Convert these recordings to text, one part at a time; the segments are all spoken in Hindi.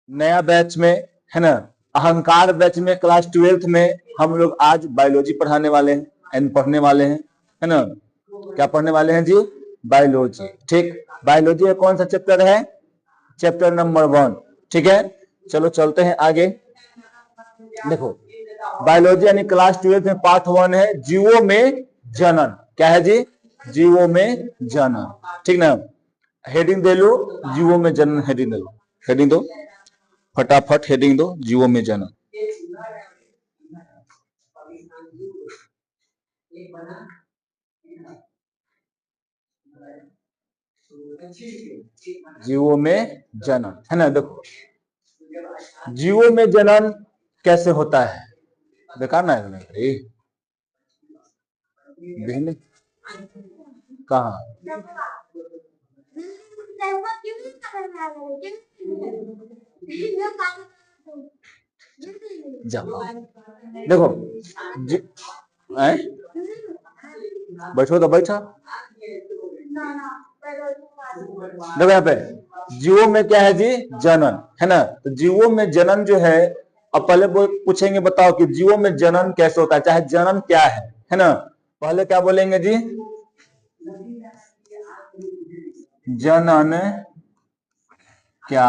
नया बैच में, है ना, अहंकार बैच में क्लास 12th में हम लोग आज बायोलॉजी पढ़ाने वाले हैं एंड पढ़ने वाले हैं, है ना। क्या पढ़ने वाले हैं जी? बायोलॉजी। ठीक, बायोलॉजी का कौन सा चैप्टर है? Chapter number 1। ठीक है, चलो चलते हैं आगे। देखो, बायोलॉजी यानी क्लास 12th में पार्ट 1 है जीवों में जनन। क्या है जी? जीवों में जनन। ठीक ना, हेडिंग दे लो, जीवों में जनन हेडिंग दे लो। हेडिंग दो फटाफट, हेडिंग दो, जीवों में जनन। जीवों में जनन, है ना। देखो, जीवों में जनन कैसे होता है? बेकार ना है भिन्न कहा देखो बैठो तो बैठा। देखो यहाँ पे जीवों में क्या है जी? जनन, है ना। तो जीवों में जनन जो है, अब पहले पूछेंगे बताओ कि जीवों में जनन कैसे होता है, चाहे जनन क्या है ना। पहले क्या बोलेंगे जी? जनन क्या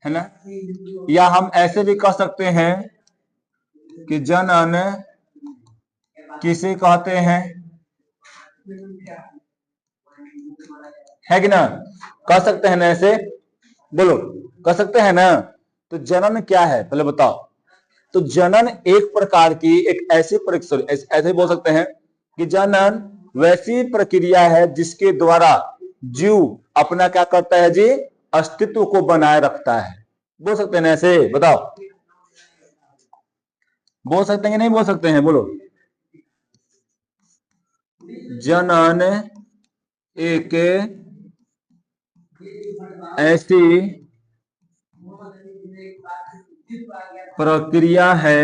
है ना। या हम ऐसे भी कह सकते हैं कि जनन किसे कहते हैं, है कि ना। कह सकते हैं ना, ऐसे बोलो, कह सकते हैं ना। तो जनन क्या है पहले बताओ। तो जनन एक प्रकार की एक ऐसी ऐसे बोल सकते हैं कि जनन वैसी प्रक्रिया है जिसके द्वारा जीव अपना क्या करता है जी? अस्तित्व को बनाए रखता है। बोल सकते हैं ना ऐसे? बताओ, बोल सकते हैं कि नहीं बोल सकते हैं? बोलो। जनन एक ऐसी प्रक्रिया है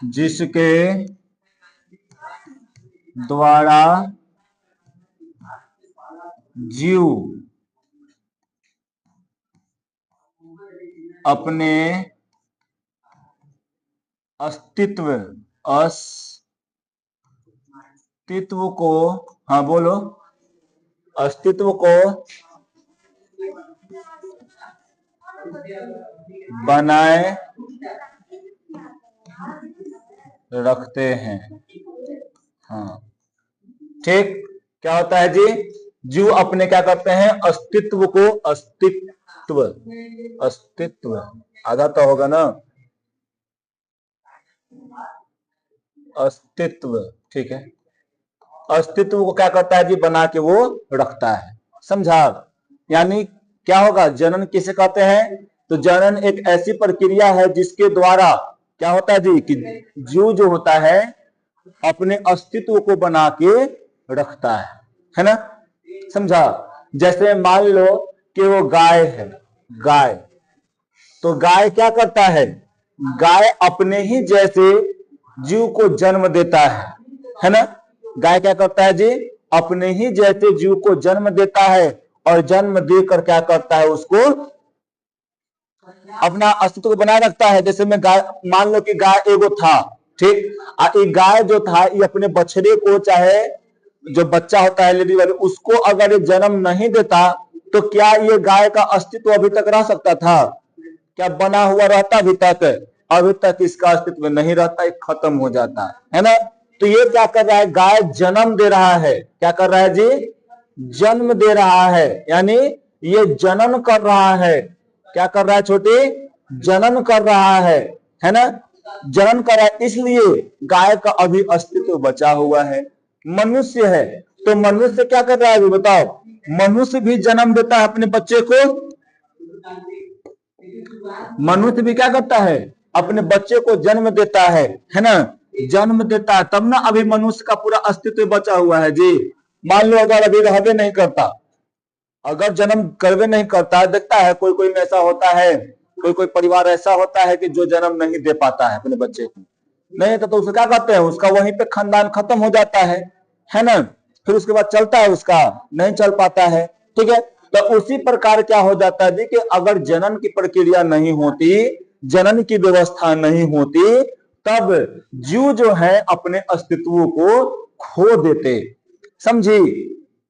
जिसके द्वारा जीव अपने अस्तित्व को, हाँ बोलो, अस्तित्व को बनाए रखते हैं। हाँ ठीक, क्या होता है जी? जीव अपने क्या करते हैं? अस्तित्व को, अस्तित्व आधा तो होगा ना, अस्तित्व। ठीक है, अस्तित्व को क्या करता है जी? बना के वो रखता है। समझा? यानी क्या होगा? जनन किसे कहते हैं? तो जनन एक ऐसी प्रक्रिया है जिसके द्वारा क्या होता है जी? कि जीव जो होता है अपने अस्तित्व को बना के रखता है ना। समझा? जैसे मान लो कि वो गाय है, गाय, तो गाय क्या करता है? गाय अपने ही जैसे जीव को जन्म देता है ना। गाय क्या करता है जी? अपने ही जैसे जीव को जन्म देता है और जन्म देकर क्या करता है? उसको अपना अस्तित्व को बनाए रखता है। जैसे मैं गाय, मान लो कि गाय एगो था, ठीक, ये गाय जो था ये अपने बछड़े को, चाहे जो बच्चा होता है लेडी वाले, उसको अगर ये जन्म नहीं देता तो क्या ये गाय का अस्तित्व अभी तक रह सकता था? क्या बना हुआ रहता अभी तक? अभी तक इसका अस्तित्व नहीं रहता, एक खत्म हो जाता है ना। तो ये क्या कर रहा है? गाय जन्म दे रहा है। क्या कर रहा है जी? जन्म दे रहा है, यानी ये जनन कर रहा है। क्या कर रहा है छोटी? जनन कर रहा है ना। जनन कर रहा है, इसलिए गाय का अभी अस्तित्व बचा हुआ है। मनुष्य है तो मनुष्य क्या कर रहा है बताओ? मनुष्य भी जन्म देता है अपने बच्चे को। मनुष्य भी क्या करता है? अपने बच्चे को जन्म देता है ना। जन्म देता है तब ना अभी मनुष्य का पूरा अस्तित्व बचा हुआ है जी। मान लो अगर अभी रहबे नहीं करता, अगर जन्म करवे नहीं करता, देखता है कोई कोई में ऐसा होता है, कोई कोई परिवार ऐसा होता है कि जो जन्म नहीं दे पाता है अपने बच्चे को, नहीं तो उसे क्या कहते हैं? उसका वहीं पे खानदान खत्म हो जाता है ना। फिर उसके बाद चलता है उसका, नहीं चल पाता है। ठीक है, तो उसी प्रकार क्या हो जाता है जी कि अगर जनन की प्रक्रिया नहीं होती, जनन की व्यवस्था नहीं होती, तब जीव जो है अपने अस्तित्व को खो देते। समझी?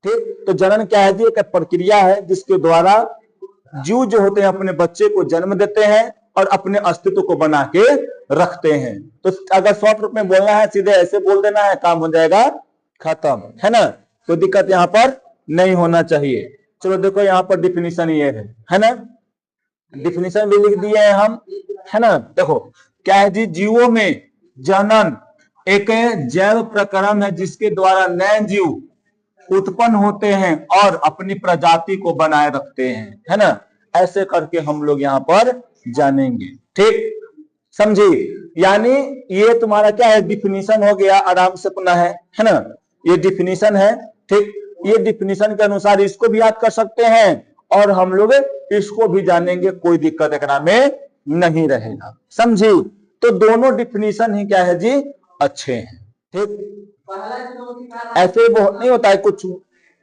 ठीक, तो जनन क्या है जी? एक प्रक्रिया है जिसके द्वारा जीव जो होते हैं अपने बच्चे को जन्म देते हैं और अपने अस्तित्व को बना के रखते हैं। तो अगर शॉर्ट रूप में बोलना है, सीधे ऐसे बोल देना है, काम हो जाएगा खत्म, है ना? कोई दिक्कत यहाँ पर नहीं होना चाहिए। चलो देखो यहाँ पर डिफिनीशन ये है ना? डिफिनीशन भी लिख दिए हैं हम, है ना? देखो क्या है जी? जीवों में जनन एक जैव प्रक्रम है जिसके द्वारा नए जीव उत्पन्न होते हैं और अपनी प्रजाति को बनाए रखते हैं, है ना? ऐसे करके हम लोग यहाँ पर जानेंगे। ठीक, समझी? यानी ये तुम्हारा क्या है? डिफिनीशन हो गया, आराम से अपना है ना? ये डिफिनीशन है। ठीक, ये डिफिनीशन के अनुसार इसको भी याद कर सकते हैं और हम लोग इसको भी जानेंगे, कोई दिक्कत एकरा में नहीं रहेगा। समझी? तो दोनों डिफिनीशन ही क्या है जी? अच्छे हैं। ठीक, ऐसे वो नहीं होता है कुछ,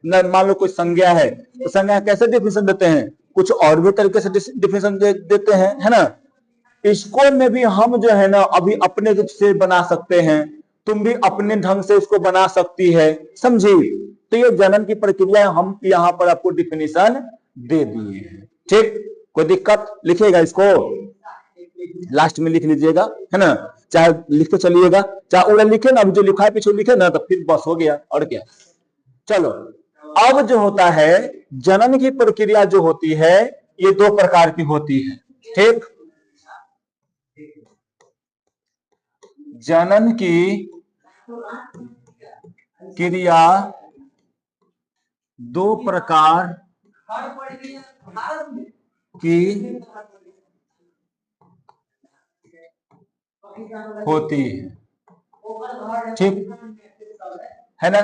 मान लो कोई संज्ञा है तो संज्ञा कैसे डिफिनीशन देते हैं? कुछ और भी तरीके से डिफिनीशन देते हैं, है ना? इसको में भी हम जो है ना अभी अपने रूप से बना सकते हैं, तुम भी अपने ढंग से उसको बना सकती है। समझी? तो ये जनन की प्रक्रिया हम यहाँ पर आपको डिफिनीशन दे दिए हैं। ठीक, कोई दिक्कत? लिखिएगा इसको, लास्ट में लिख लीजिएगा, है ना? चाहे लिखते चलिएगा, चाहे उड़ा लिखे ना, अभी जो लिखा है पीछे लिखे ना, तो फिर बस हो गया, और क्या। चलो, अब जो होता है जनन की प्रक्रिया जो होती है ये दो प्रकार की होती है। ठीक, जनन की क्रिया दो प्रकार की होती है। ठीक है ना?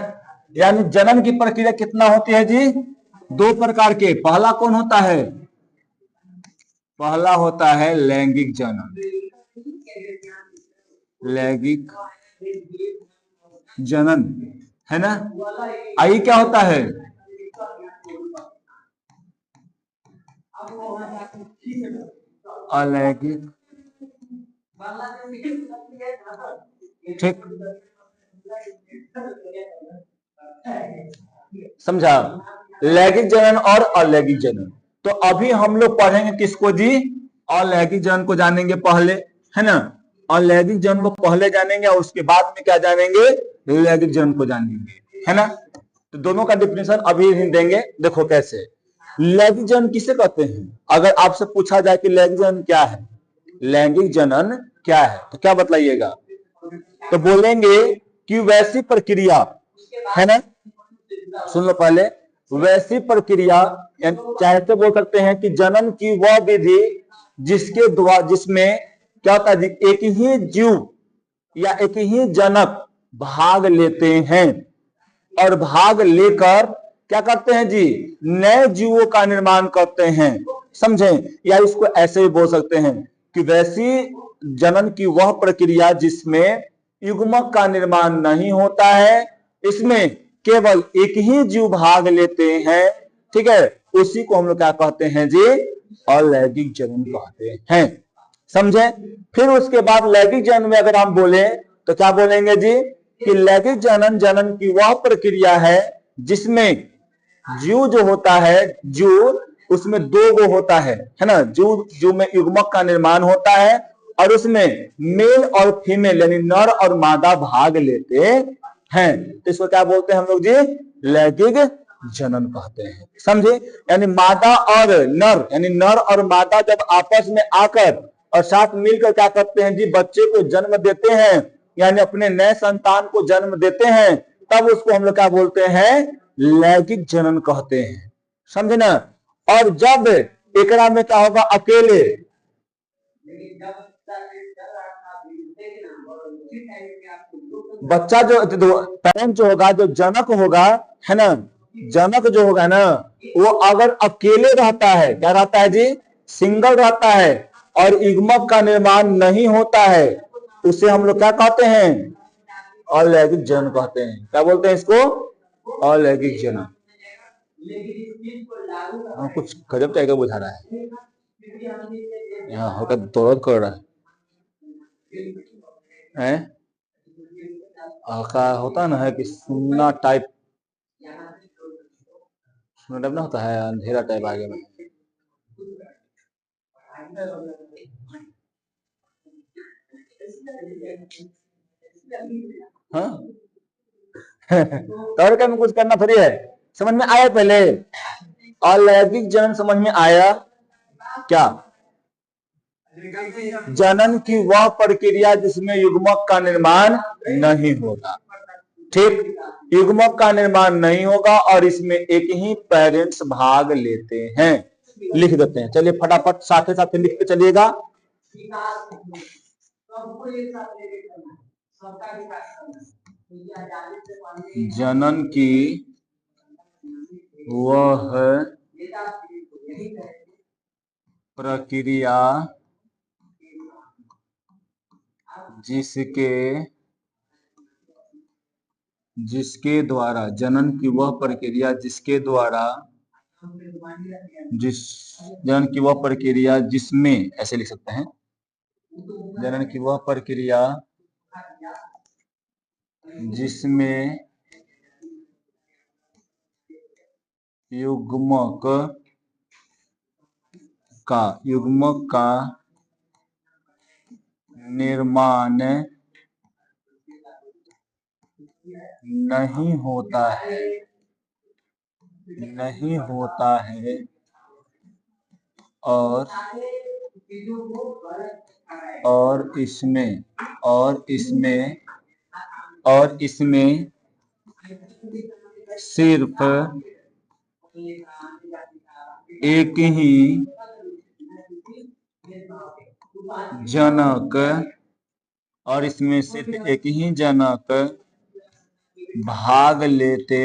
यानी जनन की प्रक्रिया कितना होती है जी? दो प्रकार के। पहला कौन होता है? पहला होता है लैंगिक जनन। लैंगिक जनन, है ना? आई क्या होता है? अलैंगिक। ठीक, समझा? लैंगिक जनन और अलैंगिक जनन। तो अभी हम लोग पढ़ेंगे किसको जी? अलैंगिक जनन को जानेंगे पहले, है ना? अलैंगिक जनन को पहले जानेंगे और उसके बाद में क्या जानेंगे? लैंगिक जनन को जानेंगे, है ना? तो दोनों का डिफिनेशन अभी देंगे। देखो कैसे लैंगिक जनन किसे कहते हैं? अगर आपसे पूछा जाए कि लैंगिक जनन क्या है, लैंगिक जनन क्या है, तो क्या बतलाइएगा? तो बोलेंगे कि वैसी प्रक्रिया, है ना? सुन लो पहले, वैसी प्रक्रिया, चाहे तो बोल सकते हैं कि जनन की वह विधि जिसके द्वारा, जिसमें क्या होता है? एक ही जीव या एक ही जनक भाग लेते हैं और भाग लेकर क्या करते हैं जी? नए जीवों का निर्माण करते हैं। समझे? या इसको ऐसे भी बोल सकते हैं कि वैसी जनन की वह प्रक्रिया जिसमें युग्मक का निर्माण नहीं होता है, इसमें केवल एक ही जीव भाग लेते हैं। ठीक है, उसी को हम लोग क्या कहते हैं जी? अलैंगिक जनन कहते हैं। समझे? फिर उसके बाद लैंगिक जनन में अगर हम बोले तो क्या बोलेंगे जी? कि लैंगिक जनन जनन की वह प्रक्रिया है जिसमें जीव जो होता है, जीव उसमें दो गो होता है ना? जीव में युग्मक का निर्माण होता है और उसमें मेल और फीमेल यानी नर और मादा भाग लेते हैं। तो इसको क्या बोलते हैं हम लोग जी? लैंगिक जनन कहते हैं। समझे? यानी मादा और नर, यानी नर और मादा जब आपस में आकर और साथ मिलकर क्या करते हैं जी? बच्चे को जन्म देते हैं, यानी अपने नए संतान को जन्म देते हैं, तब उसको हम लोग क्या बोलते हैं? लैंगिक जनन कहते हैं। समझे ना? और जब एकरा में क्या होगा? अकेले बच्चा जो पेरेंट जो होगा, जो जनक होगा, है ना? जनक जो होगा ना, वो अगर अकेले रहता है, क्या रहता है जी? सिंगल रहता है और युग्मक का निर्माण नहीं होता है, उसे हम लोग क्या कहते हैं? अलैंगिक जनन कहते हैं। क्या बोलते हैं इसको? अलैंगिक जनन। हाँ, कुछ गजब टाइप का बुझा रहा है, यहाँ हल्का दर्द कर रहा है, हल्का होता है ना, है कि सुनना टाइप ना होता है, अंधेरा टाइप आगे में। हाँ और क्या में कुछ करना थोड़ी है, समझ में आया पहले? अलैंगिक जनन समझ में आया क्या? जनन की वह प्रक्रिया जिसमें युग्मक का निर्माण नहीं होगा, ठीक, युग्मक का निर्माण नहीं होगा और इसमें एक ही पेरेंट्स भाग लेते हैं। लिख देते हैं, चलिए फटाफट साथ साथ लिख के चलिएगा। जनन की वह प्रक्रिया जिसके द्वारा, जनन की वह प्रक्रिया जिसके द्वारा, जनन की वह प्रक्रिया जिसमें, ऐसे लिख सकते हैं, जनन की वह प्रक्रिया जिसमें युग्मक का निर्माण नहीं होता है और इसमें सिर्फ एक ही जनक, और इसमें सिर्फ एक ही जनक भाग लेते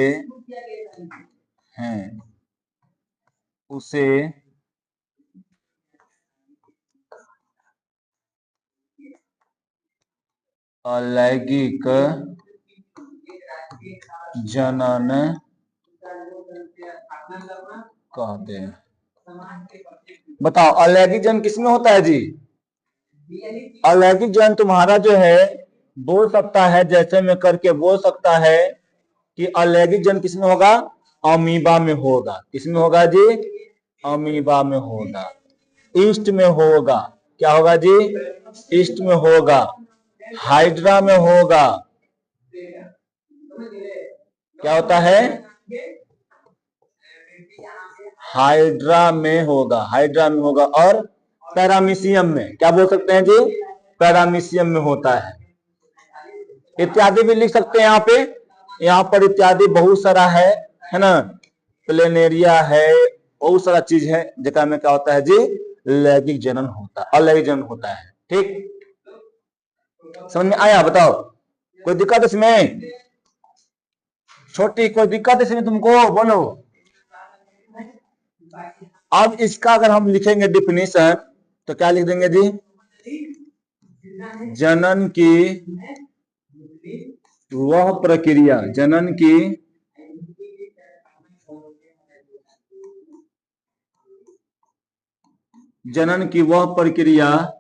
हैं, उसे अलैंगिक जनन कहते हैं। बताओ अलैंगिक जनन किसमें होता है जी? अलैंगिक जनन तुम्हारा जो है बोल सकता है, जैसे में करके बोल सकता है कि अलैंगिक जनन किसमें होगा? अमीबा में होगा। किसमें होगा जी? अमीबा में होगा। ईस्ट में होगा, क्या होगा जी? ईस्ट में होगा। हाइड्रा में होगा, क्या होता है? हाइड्रा में होगा, और पैरामीशियम में, क्या बोल सकते हैं जी? पैरामीशियम में होता है। इत्यादि भी लिख सकते हैं यहाँ पे, यहाँ पर इत्यादि बहुत सारा है ना, प्लेनेरिया है, बहुत सारा चीज है जिसका में क्या होता है जी? लैंगिक जनन होता है, अलैंगिक जनन होता है। ठीक, समझ में आया? बताओ कोई दिक्कत इसमें? छोटी कोई दिक्कत इसमें तुमको? बोलो। अब इसका अगर हम लिखेंगे डिफिनीशन तो क्या लिख देंगे जी? जनन की वह प्रक्रिया, जनन की वह प्रक्रिया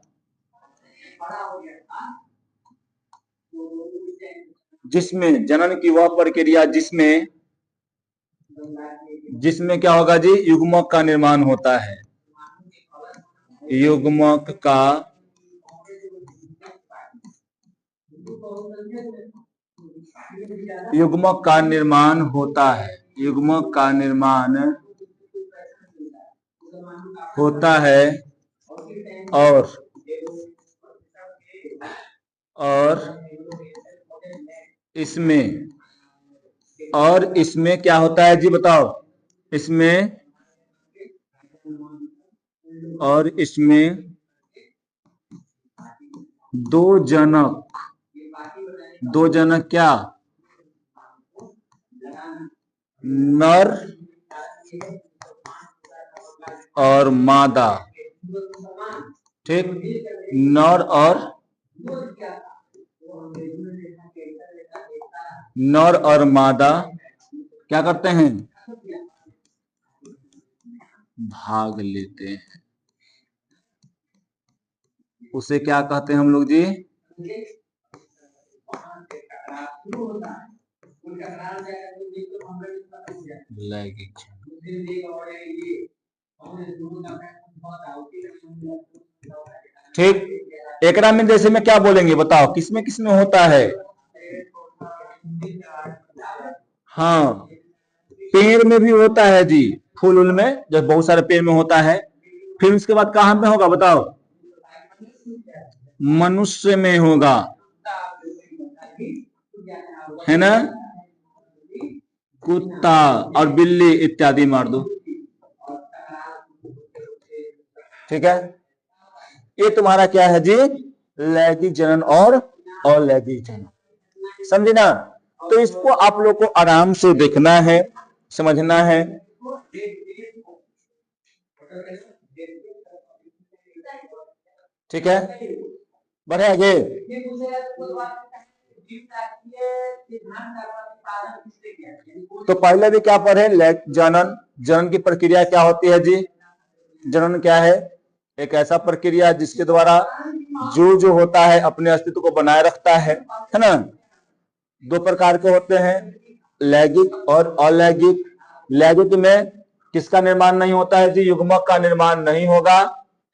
जिसमें, जनन की वह प्रक्रिया जिसमें क्या होगा जी? युग्मक का निर्माण होता है। युग्मक का निर्माण होता है, युग्मक का निर्माण होता है और इसमें क्या होता है जी? बताओ। इसमें दो जनक क्या? नर और मादा, ठीक, नर और मादा क्या करते हैं, भाग लेते हैं। उसे क्या कहते हैं हम लोग जी, लैंगिक। ठीक, एकरा में जैसे में क्या बोलेंगे बताओ, किसमें किसमें होता है। हाँ, पेड़ में भी होता है जी, फूल उल में जब बहुत सारे पेड़ में होता है। फिर उसके बाद कहां में होगा बताओ, मनुष्य में होगा, है ना, कुत्ता और बिल्ली इत्यादि मार दो। ठीक है, ये तुम्हारा क्या है जी, लैंगिक जनन और अलैंगिक जनन, समझे ना। तो इसको आप लोग को आराम से देखना है, समझना है। ठीक है, बढ़े आगे। तो पहले भी क्या पढ़े, जनन, जनन की प्रक्रिया क्या होती है जी। जनन क्या है, एक ऐसा प्रक्रिया जिसके द्वारा जो होता है अपने अस्तित्व को बनाए रखता है ना। दो प्रकार के होते हैं, लैंगिक और अलैंगिक। लैंगिक में किसका निर्माण नहीं होता है जी, युग्मक का निर्माण नहीं होगा,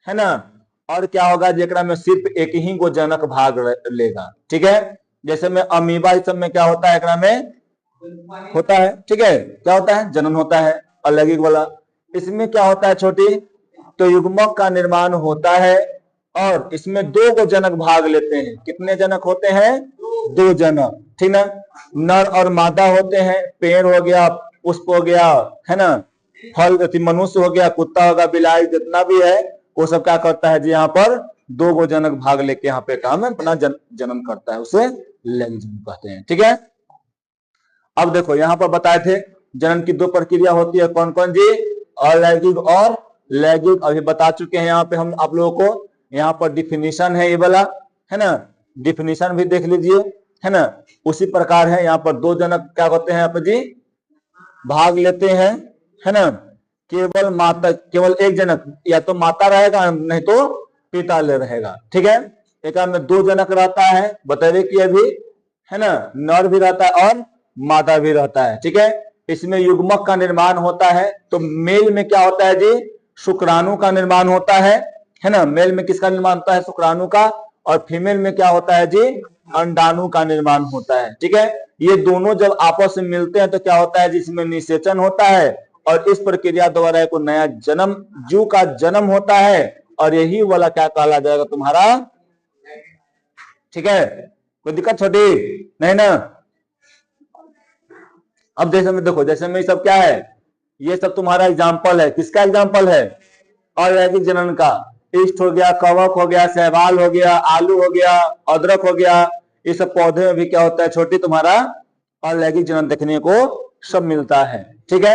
है ना। और क्या होगा, जेकरा में सिर्फ एक ही गोजनक भाग लेगा। ठीक है, जैसे में अमीबा इस सब में क्या होता है, एकरा में होता है। ठीक है, क्या होता है, जनन होता है अलैंगिक वाला। इसमें क्या होता है छोटी, तो युग्मक का निर्माण होता है और इसमें दो को जनक भाग लेते हैं। कितने जनक होते हैं, दो जनक, ठीक ना। नर और मादा होते हैं, पेड़ हो गया, पुष्प हो गया, है ना, फल मनुष्य हो गया, कुत्ता होगा, बिलाई, जितना भी है वो सब क्या करता है जी, यहाँ पर दो गो जनक भाग लेके यहाँ पे काम है अपना जन्म करता है, उसे लैंगिक जनन कहते हैं। ठीक है, अब देखो यहाँ पर बताए थे जनन की दो प्रक्रिया होती है, कौन कौन जी, अलैंगिक और लैंगिक। अभी बता चुके हैं यहाँ पे हम आप लोगों को। यहाँ पर डिफिनीशन है ये वाला, है ना, डिफिनीशन भी देख लीजिए, है ना। उसी प्रकार है यहाँ पर दो जनक क्या होते हैं यहाँ पर जी, भाग लेते हैं, है ना। केवल माता, केवल एक जनक, या तो माता रहेगा नहीं तो पिता ले रहेगा। ठीक है, एक में दो जनक रहता है, बता कि अभी, है ना, नर भी रहता है और मादा भी रहता है। ठीक है, इसमें युग्मक का निर्माण होता है। तो मेल में क्या होता है जी, शुक्राणु का निर्माण होता है ना। मेल में किसका निर्माण होता है, शुक्राणु का। और फीमेल में क्या होता है जी, अंडाणु का निर्माण होता है। ठीक है, ये दोनों जब आपस में मिलते हैं तो क्या होता है, जिसमें निषेचन होता है और इस प्रक्रिया द्वारा एक नया जन्म, जीव का जन्म होता है और यही वाला क्या कहला जाएगा तुम्हारा। ठीक है, कोई दिक्कत छोटी नहीं ना। अब जैसे में देखो, जैसे में सब क्या है, ये सब तुम्हारा एग्जाम्पल है, किसका एग्जाम्पल है, अलैंगिक जनन का। इष्ट हो गया, कवक हो गया, सहवाल हो गया, आलू हो गया, अदरक हो गया, ये सब पौधे में भी क्या होता है छोटी, तुम्हारा अलैंगिक जनन देखने को सब मिलता है। ठीक है,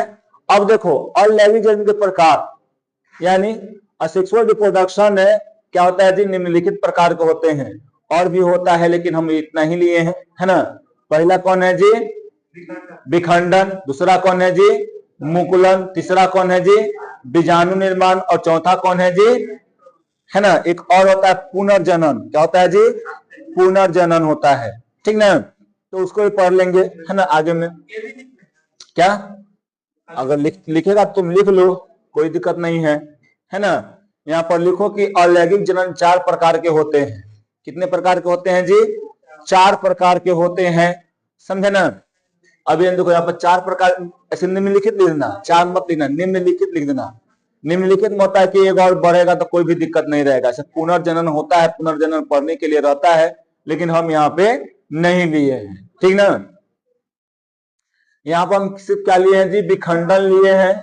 अब देखो अलैंगिक जनन के प्रकार, यानी असेक्सुअल रिप्रोडक्शन है, क्या होता है जी, निम्नलिखित प्रकार के होते हैं। और भी होता है लेकिन हम इतना ही लिए हैं, है ना। पहला कौन है जी, विखंडन। दूसरा कौन है जी, मुकुलन। तीसरा कौन है जी, बीजाणु निर्माण। और चौथा कौन है जी, है ना, एक और होता है पुनर्जनन। क्या होता है जी, पुनर्जनन होता है। ठीक ना, तो उसको भी पढ़ लेंगे, है ना, आगे में। क्या, अगर लिखेगा तुम लिख लो, कोई दिक्कत नहीं है ना। यहाँ पर लिखो कि अलैंगिक जनन चार प्रकार के होते हैं। कितने प्रकार के होते हैं जी, चार प्रकार के होते हैं, समझे ना। अभी देखो यहाँ पर चार प्रकार, ऐसे निम्नलिखित लिख देना, चार मत लिखना, निम्नलिखित लिख देना। निम्नलिखित में होता है कि एक और बढ़ेगा तो कोई भी दिक्कत नहीं रहेगा। ऐसे पुनर्जनन होता है, पुनर्जनन पढ़ने के लिए रहता है, लेकिन हम यहाँ पे नहीं लिए हैं। ठीक ना, यहाँ पर हम सिर्फ क्या लिए हैं जी, विखंडन लिए हैं।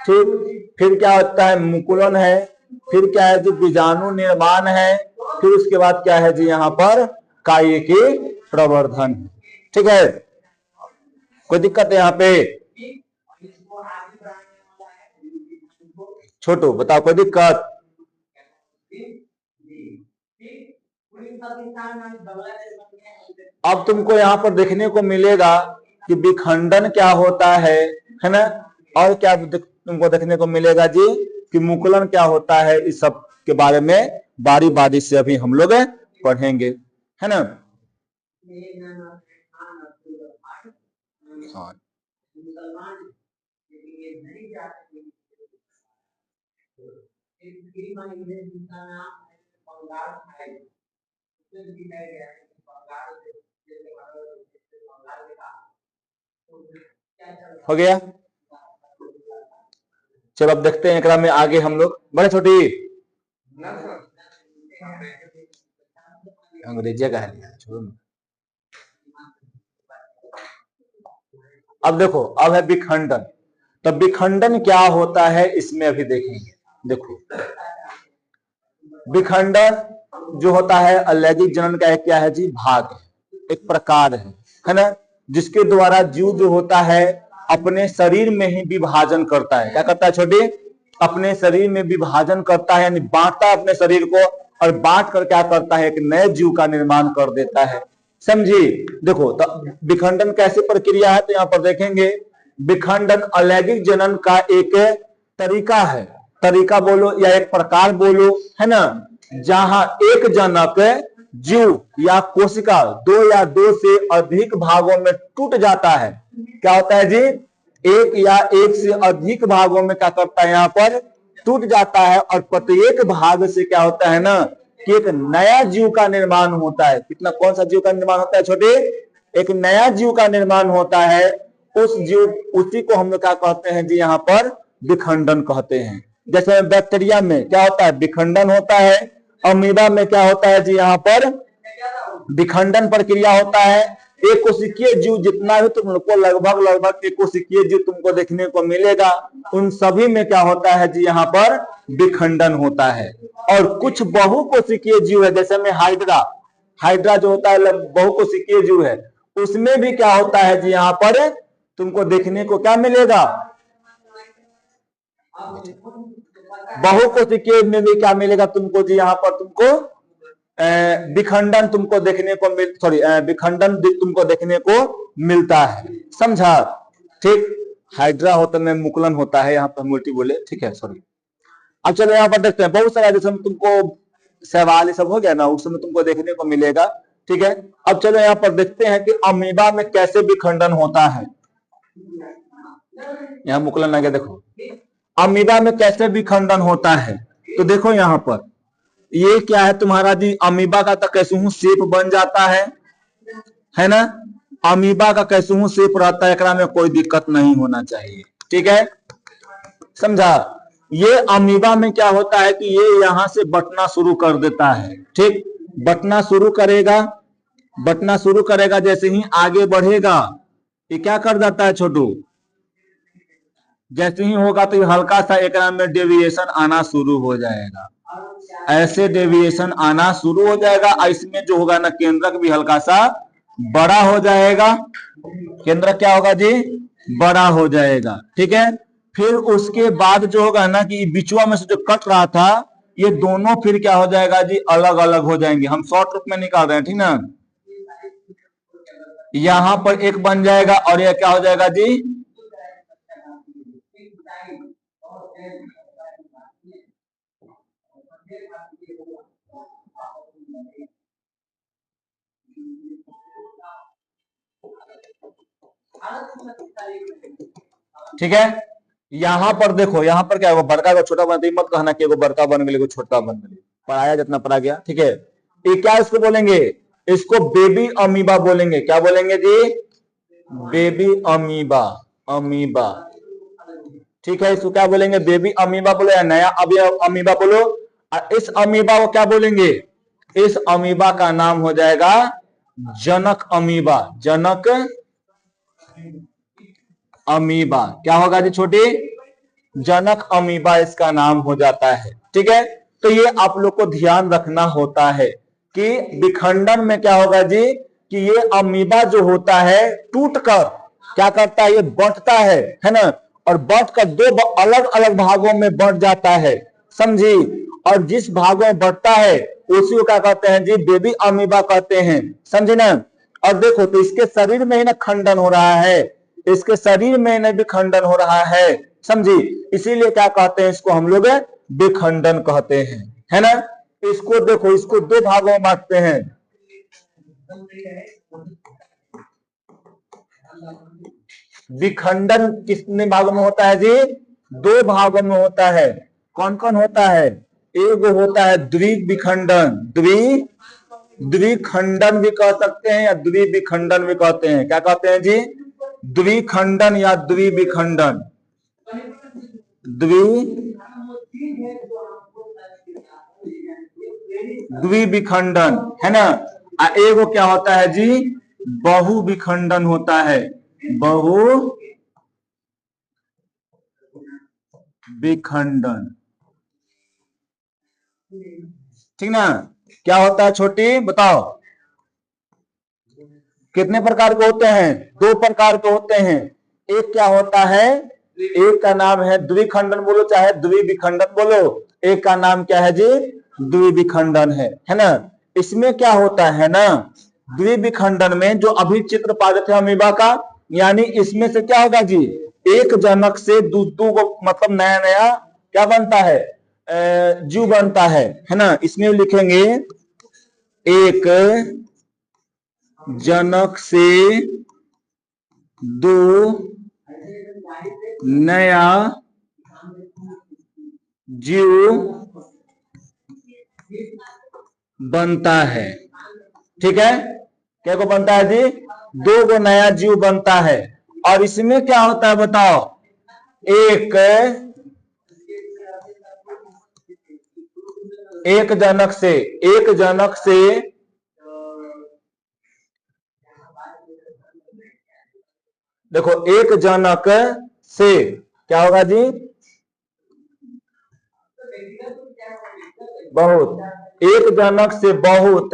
ठीक, फिर क्या होता है, मुकुलन है। फिर क्या है जी, बीजाणु निर्माण है। फिर उसके बाद क्या है जी, यहाँ पर कार्य की प्रवर्धन। ठीक है, कोई दिक्कत है यहाँ पे, छोटू बताओ, कोई दिक्कत। अब तुमको यहाँ पर देखने को मिलेगा कि विखंडन क्या होता है ना, और क्या तुमको देखने को मिलेगा जी कि मुकुलन क्या होता है। इस सब के बारे में बारी बारी से अभी हम लोग पढ़ेंगे, है ना। हाँ, हो गया। चलो अब देखते हैं एकरा में आगे हम लोग बड़े छोटी अंग्रेजी का है, छोड़ो ना। अब देखो, अब है विखंडन। तो विखंडन क्या होता है इसमें अभी देखेंगे। देखो, विखंडन जो होता है अलैंगिक जनन का एक क्या है जी, भाग है, एक प्रकार है ना, जिसके द्वारा जीव जो होता है अपने शरीर में ही विभाजन करता है। क्या करता है छोटे, अपने शरीर में विभाजन करता है, यानी बांटता है अपने शरीर को, और बांट कर क्या करता है, एक नए जीव का निर्माण कर देता है। समझी। देखो, तो विखंडन कैसे प्रक्रिया है, तो यहाँ पर देखेंगे विखंडन अलैंगिक जनन का एक तरीका है, तरीका बोलो या एक प्रकार बोलो, है ना, जहां एक जनक जीव या कोशिका दो या दो से अधिक भागों में टूट जाता है। क्या होता है जी, एक या एक से अधिक भागों में क्या करता है, यहाँ पर टूट जाता है, और प्रत्येक भाग से क्या होता है ना कि एक नया जीव का निर्माण होता है। कितना, कौन सा जीव का निर्माण होता है छोटे, एक नया जीव का निर्माण होता है। उस जीव, उसी को हम लोग क्या कहते हैं जी, यहाँ पर विखंडन कहते हैं। जैसे बैक्टीरिया में क्या होता है, विखंडन होता है। अमीबा में क्या होता है जी, यहाँ पर विखंडन प्रक्रिया होता है। एक कोशिकीय जीव जितना भी तुमको लगभग एक कोशिकीय जीव तुमको देखने को मिलेगा, उन सभी में क्या होता है जी, यहाँ पर विखंडन होता है। और कुछ बहुकोशिकीय जीव है, जैसे में हाइड्रा जो होता है बहुकोशिकीय जीव है, उसमें भी क्या होता है जी, यहाँ पर तुमको देखने को क्या मिलेगा, बहुकोशिकीय में भी क्या मिलेगा तुमको जी, यहाँ पर तुमको विखंडन तुमको देखने को विखंडन तुमको देखने को मिलता है। समझा। ठीक, हाइड्रा होता है, मुकुलन होता है, यहाँ पर मुल्टी बोले, ठीक है, सॉरी। अब चलो यहाँ पर देखते हैं, बहुत सारा जैसे तुमको सवाल ये सब हो गया ना, उस समय तुमको देखने को मिलेगा। ठीक है, अब चलो यहाँ पर देखते हैं कि अमीबा में कैसे विखंडन होता है। यहाँ मुकुलन आ गया, देखो अमीबा में कैसे विखंडन होता है। तो देखो यहाँ पर ये क्या है तुम्हारा जी, अमीबा का तो कैसे शेप बन जाता है ना, अमीबा का कैसे शेप रहता है, एकरा में कोई दिक्कत नहीं होना चाहिए। ठीक है, समझा। ये अमीबा में क्या होता है कि ये यहां से बटना शुरू कर देता है। ठीक, बटना शुरू करेगा, जैसे ही आगे बढ़ेगा ये क्या कर जाता है छोटू, जैसे ही होगा तो हल्का सा एक में डेविएशन आना शुरू हो जाएगा। ऐसे डेविएशन आना शुरू हो जाएगा, इसमें जो होगा ना केंद्रक भी हल्का सा बड़ा हो जाएगा। केंद्रक क्या होगा जी, बड़ा हो जाएगा। ठीक है, फिर उसके बाद जो होगा ना कि बिचुआ में से जो कट रहा था, ये दोनों फिर क्या हो जाएगा जी, अलग अलग हो जाएंगे। हम शॉर्ट रूप में निकाल रहे हैं, ठीक ना। यहां पर एक बन जाएगा और यह क्या हो जाएगा जी, ठीक है। यहाँ पर देखो, यहाँ पर क्या होगा, बड़का का छोटा बन, मत कहना कि एगो बड़का बन गया, छोटा बन गया, पढ़ाया जितना पढ़ा गया। ठीक है, ये क्या इसको बोलेंगे, इसको बेबी अमीबा बोलेंगे। क्या बोलेंगे जी, बेबी अमीबा। ठीक है, इसको क्या बोलेंगे, बेबी अमीबा बोलो या नया अमीबा बोलो। इस अमीबा को क्या बोलेंगे, इस अमीबा का नाम हो जाएगा जनक अमीबा। जनक अमीबा क्या होगा जी छोटी, जनक अमीबा इसका नाम हो जाता है। ठीक है, तो ये आप लोग को ध्यान रखना होता है कि विखंडन में क्या होगा जी, कि ये अमीबा जो होता है टूटकर क्या करता है, ये बंटता है ना, और बंटकर दो अलग अलग भागों में बंट जाता है। समझी। और जिस भागों में बंटता है उसी को क्या कहते हैं जी, बेबी अमीबा कहते हैं। समझे ना। और देखो तो इसके शरीर में ही ना खंडन हो रहा है, इसके शरीर में ना भी खंडन हो रहा है, समझी। इसीलिए क्या कहते हैं, इसको हम लोग विखंडन कहते हैं, है ना। इसको देखो, इसको दो भागों में बांटते हैं। विखंडन कितने भागों में होता है जी? दो भागों में होता है। कौन कौन होता है? एक होता है द्विविखंडन, द्विखंडन भी कह सकते हैं या द्विविखंडन भी कहते हैं। क्या कहते हैं जी? द्विखंडन या द्विविखंडन, द्विविखंडन, है ना। एगो क्या होता है जी? बहुविखंडन होता है, बहुविखंडन, ठीक ना। क्या होता है छोटी, बताओ। कितने प्रकार के होते हैं? दो प्रकार के होते हैं। एक क्या होता है, एक का नाम है द्विखंडन बोलो चाहे द्विविखंडन बोलो, एक का नाम क्या है जी? द्विविखंडन है ना। इसमें क्या होता है ना, द्विविखंडन में जो अभी चित्र पा रहे थे अमीबा का, यानी इसमें से क्या होगा जी, एक जनक से दू को मतलब नया नया क्या बनता है, जीव बनता है ना। इसमें लिखेंगे एक जनक से दो नया जीव बनता है, ठीक है। क्या को बनता है जी? दो गो नया जीव बनता है। और इसमें क्या होता है बताओ, एक जनक से देखो, एक जनक से क्या होगा जी? बहुत, एक जनक से बहुत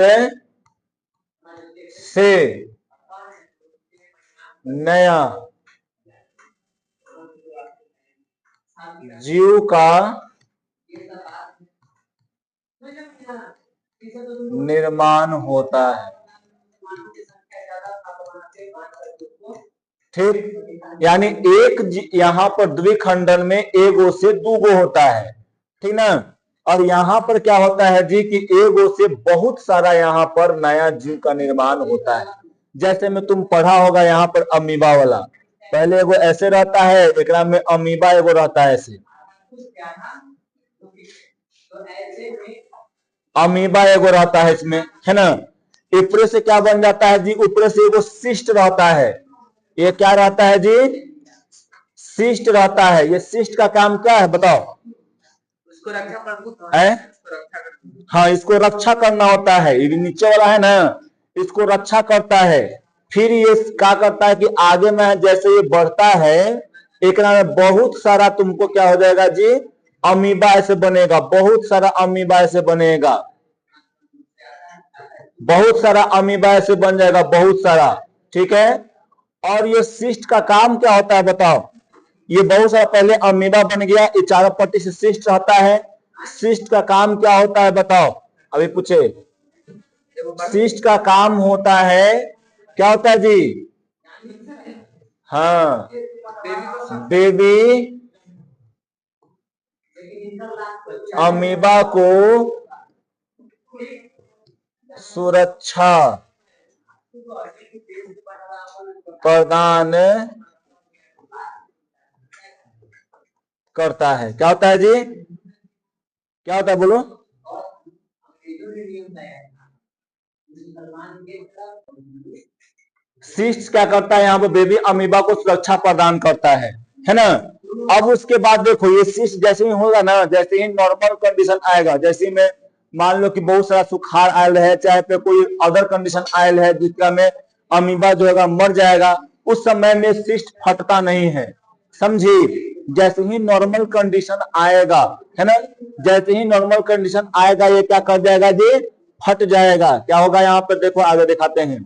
से नया जीव का निर्माण होता है, ठीक। यानी एक यहाँ पर द्विखंडन में एगो से दूगो होता है, ठीक ना। और यहाँ पर क्या होता है जी कि एगो से बहुत सारा यहाँ पर नया जीव का निर्माण होता है। जैसे में तुम पढ़ा होगा यहाँ पर अमीबा वाला, पहले एगो ऐसे रहता है, एक में अमीबा एगो रहता है ऐसे, अमीबा एगो रहता है इसमें, है ना। ऊपर से क्या बन जाता है जी, ऊपर से एगो सिस्ट रहता है। ये क्या रहता है जी? सिस्ट रहता है। ये सिस्ट का काम क्या है बताओ? इसको रक्षा करना है, हाँ, इसको रक्षा करना होता है। ये नीचे वाला है ना, इसको रक्षा करता है। फिर ये क्या करता है कि आगे में जैसे ये बढ़ता है, एक में बहुत सारा तुमको क्या हो जाएगा जी, अमीबा ऐसे बनेगा, बहुत सारा अमीबा ऐसे बनेगा, बहुत सारा अमीबा ऐसे बन जाएगा, बहुत सारा, ठीक है। और ये सिस्ट का काम क्या होता है बताओ? ये बहुत सारा पहले अमीबा बन गया, ये चारों पट्टी से सिस्ट रहता है। सिस्ट का काम क्या होता है बताओ? अभी पूछे, सिस्ट का काम होता है, क्या होता है जी? हाँ, बेबी अमीबा को सुरक्षा प्रदान करता है। क्या होता है जी? क्या होता है बोलो? सिस्ट क्या करता है यहाँ पे? बेबी अमीबा को सुरक्षा प्रदान करता है ना। अब उसके बाद देखो, ये सिस्ट जैसे ही होगा ना, जैसे ही नॉर्मल कंडीशन आएगा, जैसे में मान लो कि बहुत सारा सुखाड़ आयल है, चाहे पे कोई अदर कंडीशन आयल है जिसका में अमीबा जो है मर जाएगा, उस समय में सिस्ट फटता नहीं है, समझी। जैसे ही नॉर्मल कंडीशन आएगा, है ना, जैसे ही नॉर्मल कंडीशन आएगा, ये क्या कर जाएगा जी? फट जाएगा। क्या होगा यहाँ पर देखो, आगे दिखाते हैं।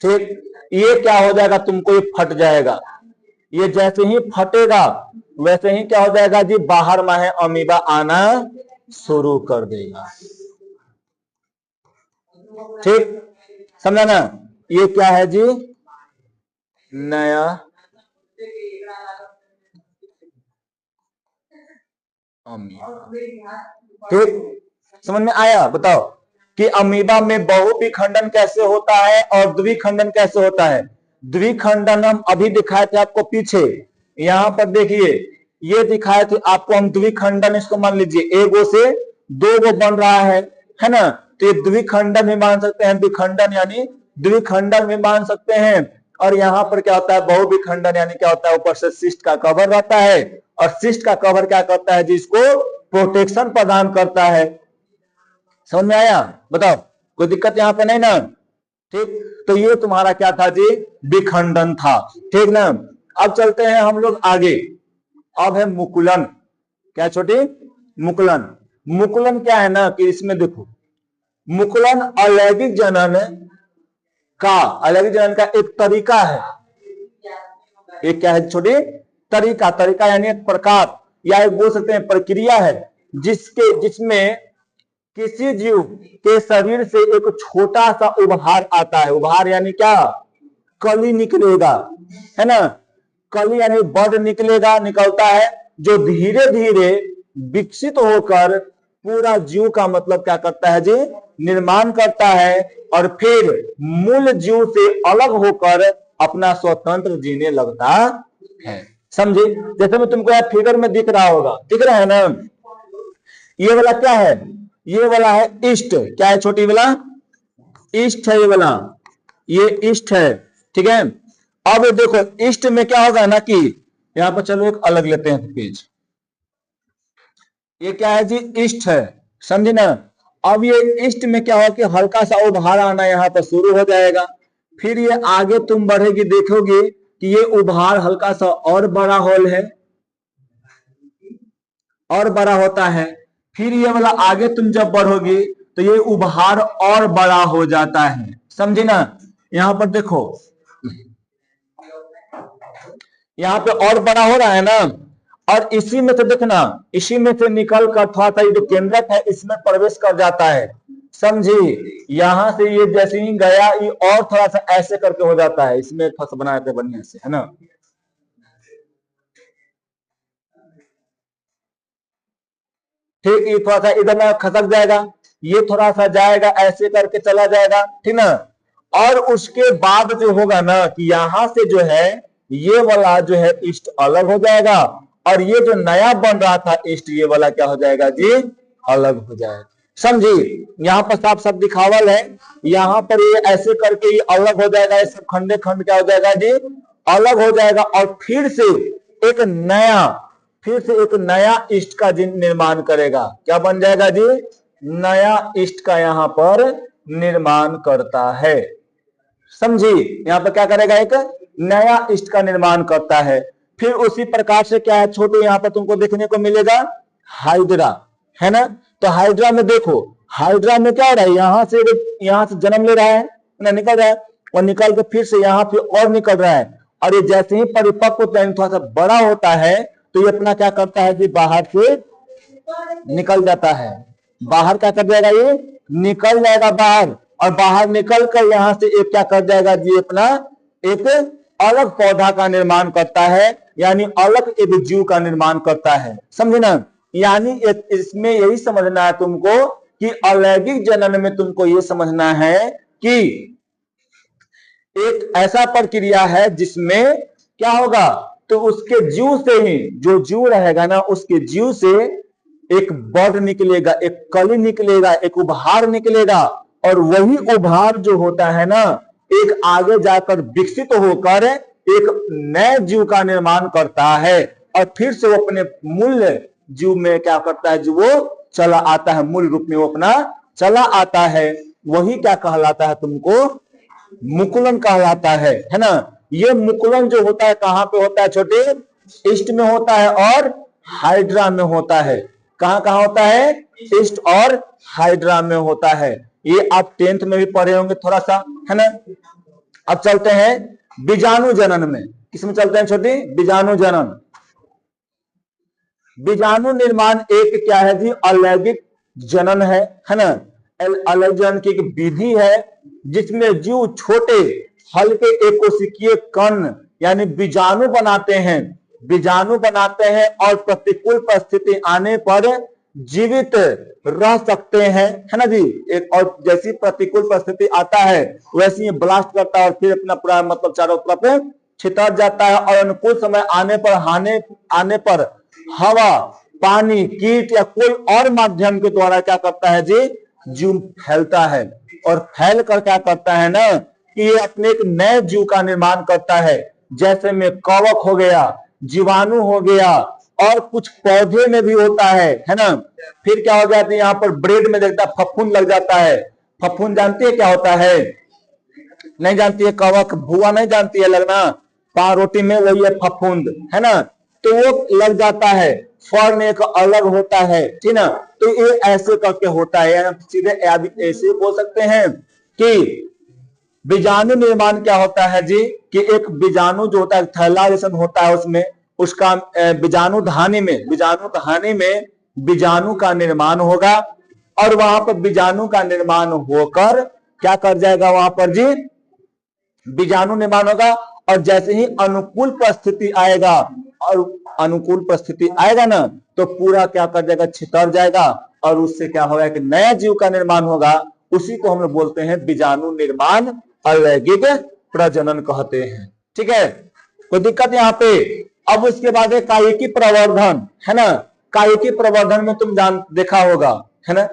ठीक, ये क्या हो जाएगा तुमको? ये फट जाएगा। ये जैसे ही फटेगा वैसे ही क्या हो जाएगा जी, बाहर में है अमीबा आना शुरू कर देगा। ठीक, समझा ना? ये क्या है जी, नया अमीबा। ठीक, समझ में आया? बताओ कि अमीबा में बहुविखंडन कैसे होता है और द्विखंडन कैसे होता है। द्विखंडन हम अभी दिखाए थे आपको पीछे, यहां पर देखिए ये दिखाए थे आपको हम द्विखंडन, इसको मान लीजिए एगो से दो गो बन रहा है ना, तो ये द्विखंडन भी मान सकते हैं, द्विखंडन यानी द्विखंडन भी मान सकते हैं। और यहाँ पर क्या होता है, बहुविखंडन यानी क्या होता है, ऊपर से सिस्ट का कवर रहता है और सिस्ट का कवर क्या करता है, जिसको प्रोटेक्शन प्रदान करता है। समझ में आया? बताओ, कोई दिक्कत यहाँ पे नहीं ना? ठीक, तो ये तुम्हारा क्या था जी, विखंडन था। ठीक ना? अब चलते हैं हम लोग आगे। अब है मुकुलन। क्या छोटी? मुकुलन। मुकुलन क्या है ना कि इसमें देखो, मुकुलन अलैंगिक जनन का, अलैंगिक जनन का एक तरीका है। एक क्या है छोटी? तरीका। तरीका यानी एक प्रकार या एक बोल सकते हैं प्रक्रिया है, जिसमें किसी जीव के शरीर से एक छोटा सा उभार आता है। उभार यानी क्या? कली निकलेगा, है ना? कली यानी बड निकलेगा, निकलता है, जो धीरे धीरे विकसित होकर पूरा जीव का मतलब क्या करता है जी, निर्माण करता है और फिर मूल जीव से अलग होकर अपना स्वतंत्र जीने लगता है। समझे? जैसे मैं तुमको यहाँ फिगर में दिख रहा होगा, दिख रहा है ना? ये वाला क्या है? ये वाला है ईस्ट। क्या है छोटी वाला? ईस्ट है ये वाला, ये ईस्ट है। ठीक है, अब देखो ईस्ट में क्या होगा ना कि यहां पर चलो एक अलग लेते हैं पेज। ये क्या है जी? ईस्ट है, समझे ना? अब ये ईस्ट में क्या होगा कि हल्का सा उभार आना यहाँ पर शुरू हो जाएगा। फिर ये आगे तुम बढ़ेगी, देखोगे कि ये उभार हल्का सा और बड़ा होल है, और बड़ा होता है। फिर ये वाला आगे तुम जब बढ़ोगे तो ये उभार और बड़ा हो जाता है। समझे ना? यहां पर देखो, यहाँ पे और बड़ा हो रहा है ना, और इसी में से देखना, इसी में से निकल कर थोड़ा सा ये जो केंद्रक है इसमें प्रवेश कर जाता है। समझी? यहां से ये जैसे ही गया ये और थोड़ा सा ऐसे करके हो जाता है, इसमें थोड़ा सा बनाए थे बढ़िया से, है ना? ठीक, ये थोड़ा सा इधर में खसक जाएगा, ये थोड़ा सा जाएगा, ऐसे करके चला जाएगा। ठीक ना? और उसके बाद जो होगा ना कि यहां से जो है ये वाला जो है ईस्ट अलग हो जाएगा, और ये जो नया बन रहा था ईस्ट, ये वाला क्या हो जाएगा जी, अलग हो जाएगा। समझी? यहाँ पर साफ साफ दिखावल है, यहाँ पर ये ऐसे करके ये अलग हो जाएगा, ये सब खंडे खंड क्या हो जाएगा जी, अलग हो जाएगा। और फिर से एक नया ईस्ट का निर्माण करेगा। क्या बन जाएगा जी? नया ईस्ट का यहाँ पर निर्माण करता है। समझी? यहाँ पर क्या करेगा, एक नया ईस्ट का निर्माण करता है। फिर उसी प्रकार से क्या है छोटे, यहाँ पर तुमको देखने को मिलेगा हाइड्रा, है ना? तो हाइड्रा में देखो, हाइड्रा में क्या हो रहा है, यहाँ से जन्म ले रहा है ना, निकल रहा है, और निकल के फिर से यहाँ पे और निकल रहा है। और ये जैसे ही परिपक्व होता है, थोड़ा सा बड़ा होता है, तो ये अपना क्या करता है कि बाहर से निकल जाता है। बाहर क्या कर जाएगा, ये निकल जाएगा बाहर, और बाहर निकल कर यहाँ से एक क्या कर जाएगा जी, अपना एक अलग पौधा का निर्माण करता है, यानी अलग एक जीव का निर्माण करता है। समझे ना? यानी इसमें यही समझना है तुमको कि अलैंगिक जनन में तुमको ये समझना है कि एक ऐसा प्रक्रिया है जिसमें क्या होगा, तो उसके जीव से ही, जो जीव रहेगा ना उसके जीव से एक बड निकलेगा, एक कली निकलेगा, एक उभार निकलेगा, और वही उभार जो होता है ना, एक आगे जाकर विकसित होकर एक नए जीव का निर्माण करता है, और फिर से वो अपने मूल जीव में क्या करता है, जो वो चला आता है, मूल रूप में वो अपना चला आता है। वही क्या कहलाता है तुमको, मुकुलन कहलाता है ना? ये मुकुलन जो होता है कहां पे होता है छोटे? ईस्ट में होता है और हाइड्रा में होता है। कहां कहां होता है? ईस्ट और हाइड्रा में होता है। ये आप 10th में भी पढ़े होंगे थोड़ा सा, है ना? अब चलते हैं बीजाणु जनन में। किसमें चलते हैं छोटी? बीजाणु जनन। बीजाणु निर्माण एक क्या है जी, अलैंगिक जनन है ना। अलैंगिक जनन की एक विधि है जिसमें जीव छोटे हल्के एकोशिकीय कण यानी बीजाणु बनाते हैं, बीजाणु बनाते हैं और प्रतिकूल परिस्थिति आने पर जीवित रह सकते हैं, है ना जी। एक और जैसी प्रतिकूल परिस्थिति आता है वैसे ही ब्लास्ट करता है और फिर अपना पूरा मतलब चारों तरफ छितर जाता है और अनुकूल समय आने पर हवा, पानी, कीट या कोई और माध्यम के द्वारा क्या करता है जी, जीव फैलता है। और फैल कर क्या करता है ना कि ये अपने एक नए जीव का निर्माण करता है, जैसे में कवक हो गया, जीवाणु हो गया और कुछ पौधे में भी होता है ना। फिर क्या हो जाता है, यहाँ पर ब्रेड में देखता फफूंद लग जाता है। फफूंद जानती है क्या होता है? नहीं जानती है। कवक, भुआ नहीं जानती है लगना, पारोटी में वही है फफूंद, है ना। तो वो लग जाता है, फर्न एक अलग होता है, ठीक ना। तो ये ऐसे करके होता है, सीधे ऐसे बोल सकते हैं कि बीजाणु निर्माण क्या होता है जी, कि एक बीजाणु जो होता है थैला जैसा होता है, उसमें उसका बीजाणु धानी में बीजाणु का निर्माण होगा और वहां पर बीजाणु का निर्माण होकर क्या कर जाएगा, वहां पर जी बीजाणु निर्माण होगा। और जैसे ही अनुकूल परिस्थिति आएगा और अनुकूल परिस्थिति आएगा ना तो पूरा क्या कर जाएगा, छितर जाएगा और उससे क्या होगा कि नया जीव का निर्माण होगा। उसी को हम लोग बोलते हैं बीजाणु निर्माण, अलैंगिक प्रजनन कहते हैं, ठीक है। कोई दिक्कत यहाँ पे? अब उसके बाद कायिकी प्रवर्धन, है ना। कायिकी प्रवर्धन में तुम देखा होगा, है ना,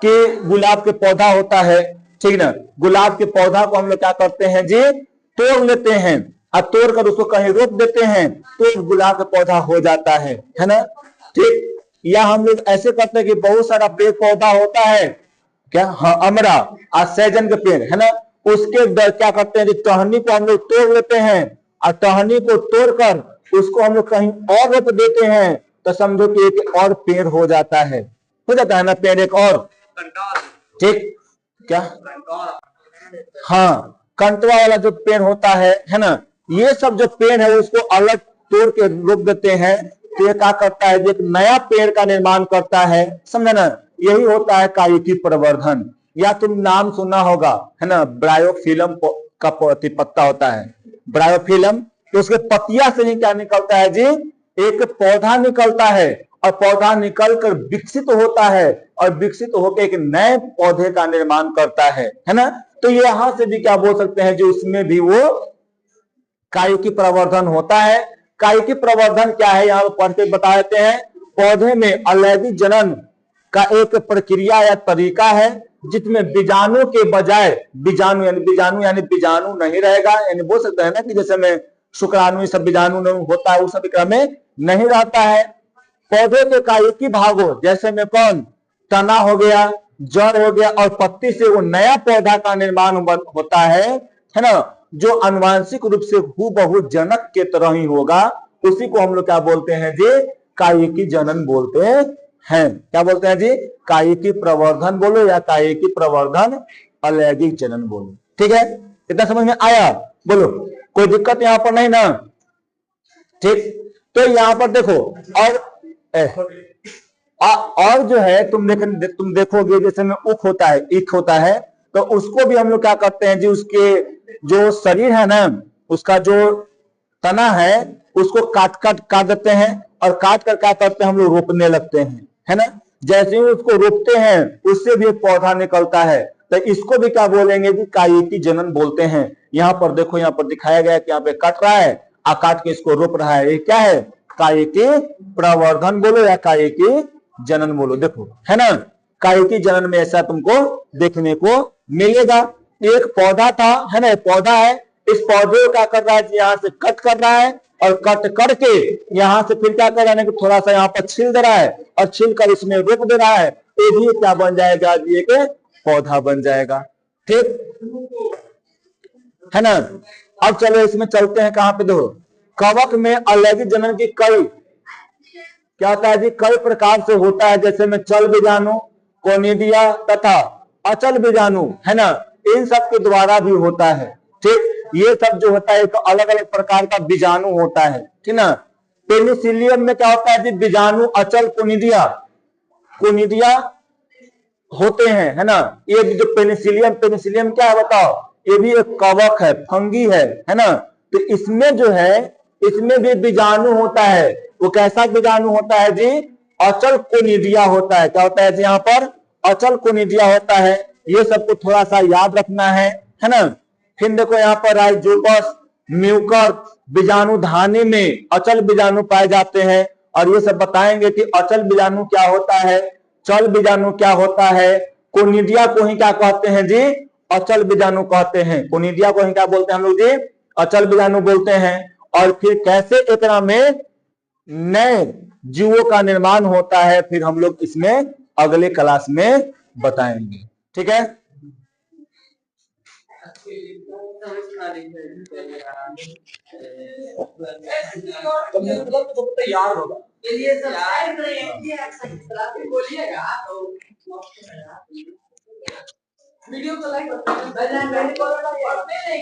कि गुलाब के पौधा होता है, ठीक ना। गुलाब के पौधा को हम लोग क्या करते हैं जी, तोड़ लेते हैं और तोड़ कर उसको कहीं रोप देते हैं तो गुलाब का पौधा हो जाता है ना, ठीक। या हम लोग ऐसे करते हैं कि बहुत सारा पेड़ पौधा होता है क्या, हाँ, अमरा और सहजन के पेड़, है ना। उसके क्या करते हैं, टहनी को हम लोग तोड़ लेते हैं और टहनी को तोड़कर उसको हम लोग कहीं और रोप देते हैं तो समझो कि एक और पेड़ हो जाता है ना, पेड़ एक और, ठीक। क्या, हाँ, कंटवा वाला जो पेड़ होता है ना, ये सब जो पेड़ है उसको अलग तोड़ के रोप देते हैं तो ये क्या करता है, एक नया पेड़ का निर्माण करता है, समझे ना। यही होता है कायिकी प्रवर्धन। या तुम नाम सुना होगा, है ना, ब्रायोफिलम का पत्ता होता है, ब्रायोफिलम। तो उसके पतिया से ही क्या निकलता है जी, एक पौधा निकलता है और पौधा निकलकर विकसित होता है और विकसित होकर एक नए पौधे का निर्माण करता है ना। तो यहां से भी क्या बोल सकते हैं, जो उसमें भी वो कायिकी प्रवर्धन होता है। कायिकी प्रवर्धन क्या है, यहाँ पढ़ के बता देते हैं। पौधे में अलैंगिक जनन का एक प्रक्रिया या तरीका है जिसमें बीजाणु के बजाय बीजाणु यानी बीजाणु नहीं रहेगा, यानी बोल सकते हैं ना कि जैसे में शुक्राणु सब बीजाणु होता है, उस सभी क्रम में नहीं रहता है। पौधे के कायिकी भागों जैसे में कौन, तना हो गया, जड़ हो गया और पत्ती से वो नया पौधा का निर्माण होता है ना, जो आनुवांशिक रूप से हूबहू जनक के तरह ही होगा। उसी को हम लोग क्या बोलते हैं जी, कायिकी जनन बोलते हैं। क्या बोलते हैं जी, कायिकी प्रवर्धन बोलो या कायिकी प्रवर्धन अलैंगिक जनन बोलो, ठीक है। इतना समझ में आया? बोलो, कोई दिक्कत यहाँ पर नहीं ना, ठीक। तो यहाँ पर देखो और जो है तुम देखोगे जैसे में उख होता है, ईख होता है, तो उसको भी हम लोग क्या करते हैं जी, उसके जो शरीर है ना, उसका जो तना है उसको काट देते हैं और काट कर क्या करते हैं, हम लोग रोपने लगते हैं, है ना। जैसे ही उसको रोपते हैं उससे भी एक पौधा निकलता है, तो इसको भी क्या बोलेंगे जी, कायिकी जनन बोलते हैं। यहाँ पर देखो, यहाँ पर दिखाया गया कि यहाँ पे कट रहा है और काट के इसको रोप रहा है, ये क्या है, कायिकी प्रवर्धन बोलो या कायिकी जनन बोलो। देखो, है ना, कायिकी जनन में ऐसा तुमको देखने को मिलेगा। एक पौधा था, है ना, पौधा है, इस पौधे को क्या कर रहा है, यहाँ से कट कर रहा है और कट करके यहाँ से फिर क्या कर रहा है कि थोड़ा सा यहाँ पर छील दे रहा है और छील कर इसमें रोप दे रहा है, ये भी क्या बन जाएगा, एक पौधा बन जाएगा, ठीक है ना। अब चलो इसमें चलते हैं कहां पे, देखो कवक में अलैंगिक जनन की कई क्या होता है जी, कई प्रकार से होता है, जैसे में चल बीजाणु, कोनिडिया तथा अचल बीजाणु, है ना, इन सब के द्वारा भी होता है, ठीक। ये सब जो होता है तो अलग अलग प्रकार का बीजाणु होता है, ठीक ना। पेनिसिलियम में क्या होता है जी, बीजाणु अचल कोनिडिया, कोनिडिया होते हैं, है ना। ये जो पेनिसिलियम, पेनिसिलियम क्या है बताओ, ये भी एक कवक है, फंगी है ना। तो इसमें जो है, इसमें भी बीजाणु होता है। वो कैसा बीजाणु होता है जी, अचल कोनिडिया होता है। क्या होता है जी यहाँ पर, अचल कोनिडिया होता है। ये सबको थोड़ा सा याद रखना है ना। फिर देखो यहाँ पर राइजोपस, म्यूकर, बीजाणु धानी में अचल बीजाणु पाए जाते हैं। और ये सब बताएंगे कि अचल बीजाणु क्या होता है, चल बीजाणु क्या होता है। कोनिडिया को ही क्या कहते हैं जी, अचल बीजाणु कहते हैं। कोनिडिया को ही क्या बोलते हैं हम लोग जी, अचल बीजाणु बोलते हैं। और फिर कैसे एकरा में नए जीवों का निर्माण होता है, फिर हम लोग इसमें अगले क्लास में बताएंगे, ठीक है। तैयार होगा बोलिएगा तो वीडियो को लाइक